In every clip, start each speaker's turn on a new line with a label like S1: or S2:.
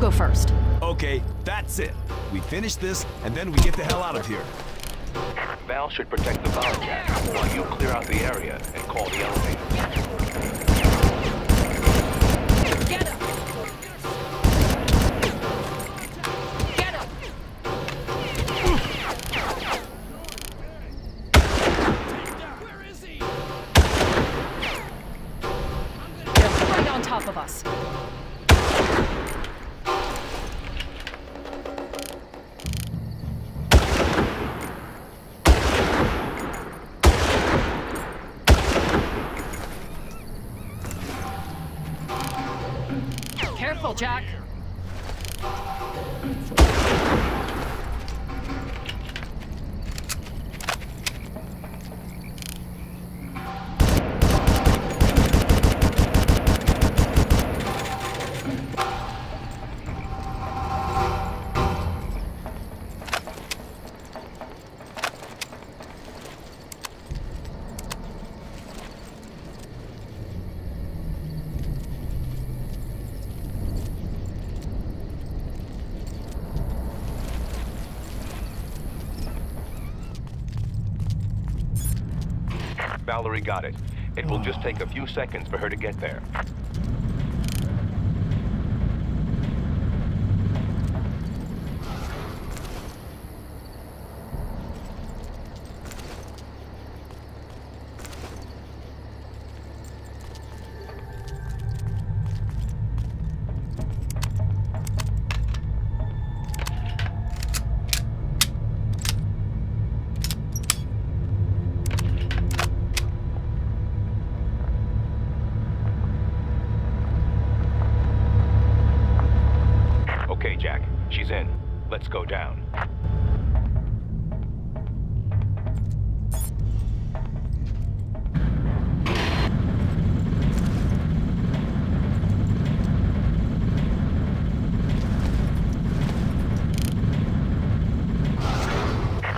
S1: go first.
S2: Okay, that's it. We finish this, and then we get the hell out of here.
S3: Val should protect the bomb jack while you clear out the area and call the elevator.
S1: Get him! Get him! Where is he? They're right on top of us. Careful, Jack.
S3: Valerie got it. It will just take a few seconds for her to get there. Okay, Jack. She's in. Let's go down.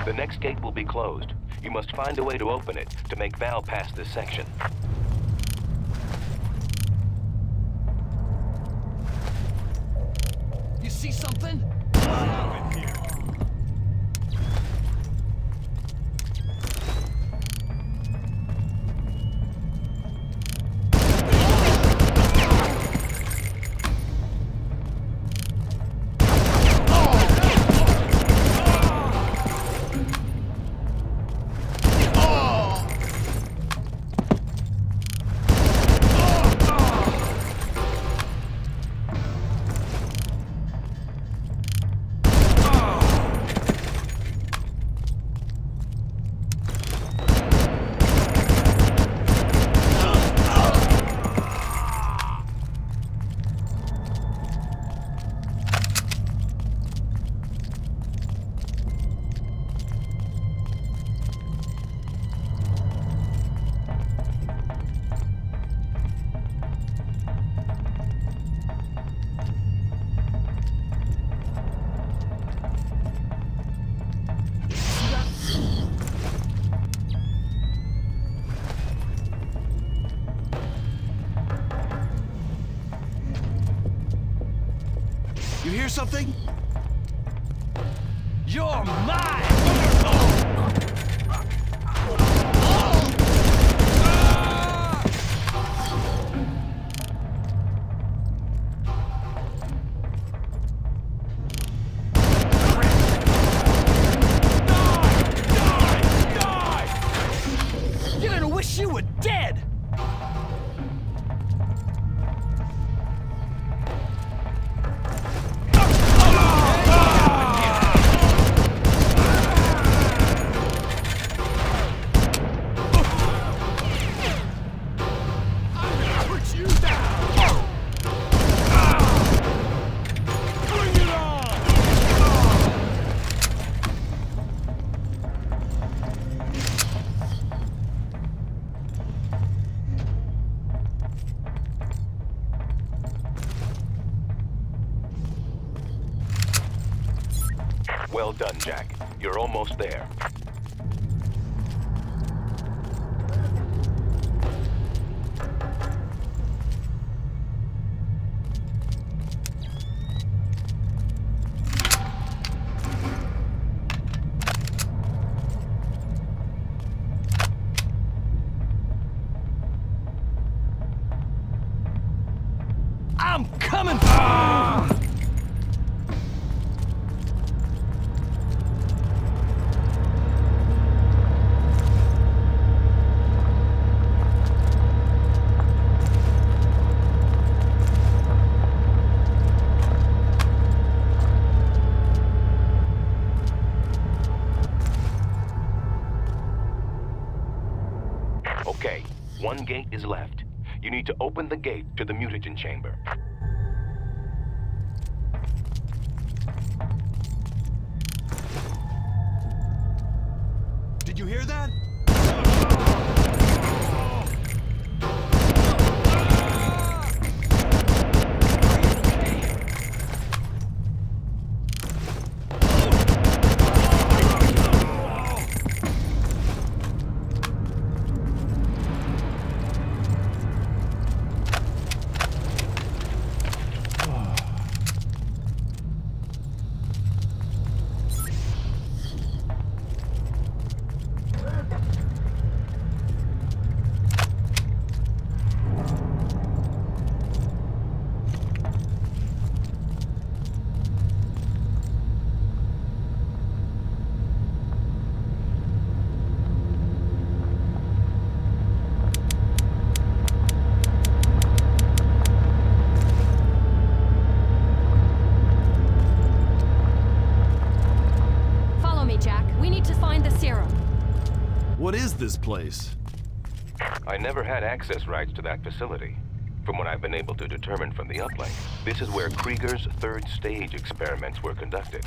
S3: The next gate will be closed. You must find a way to open it to make Val pass this section.
S2: You see something? You hear something? You're mine! You're gonna wish you were dead!
S3: Well done, Jack. You're almost there. is left. You need to open the gate to the mutagen chamber.
S2: Did you hear that? What is this place?
S3: I never had access rights to that facility. From what I've been able to determine from the uplink, this is where Krieger's third stage experiments were conducted.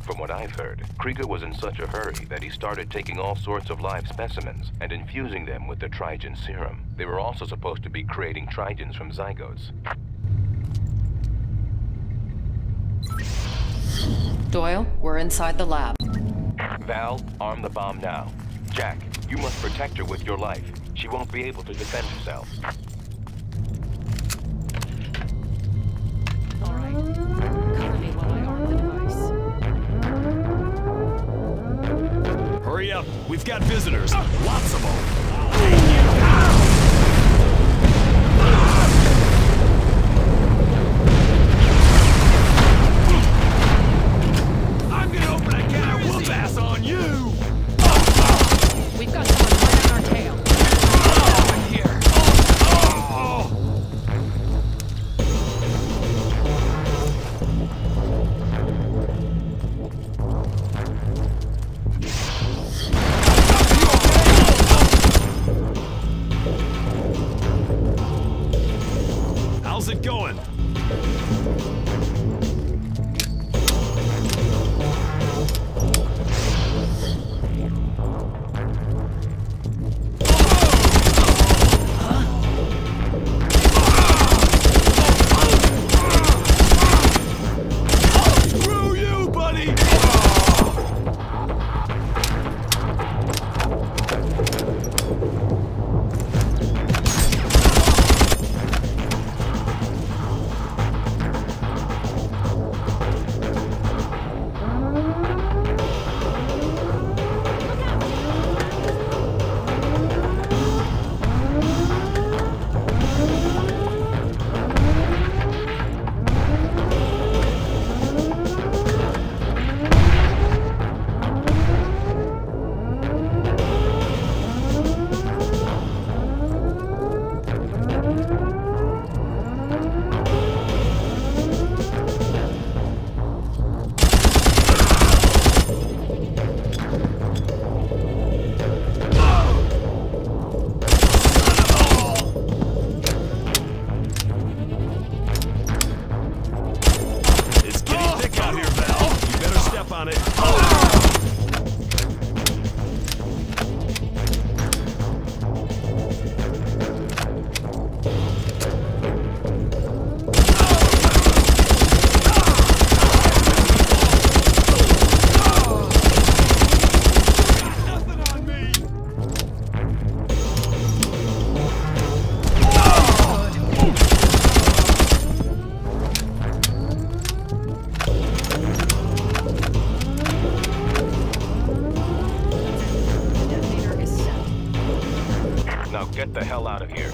S3: From what I've heard, Krieger was in such a hurry that he started taking all sorts of live specimens and infusing them with the Trigen serum. They were also supposed to be creating Trigens from zygotes.
S1: Doyle, we're inside the lab.
S3: Val, arm the bomb now. Jack, you must protect her with your life. She won't be able to defend herself.
S1: All right. Cover me while I arm the device.
S2: Hurry up. We've got visitors. Lots of them. I'm gonna open a can of whoop ass on you!
S1: We've got someone right on our tail.
S2: Here. How's it going? On it. Nothing on me.
S3: Now get the hell out of here.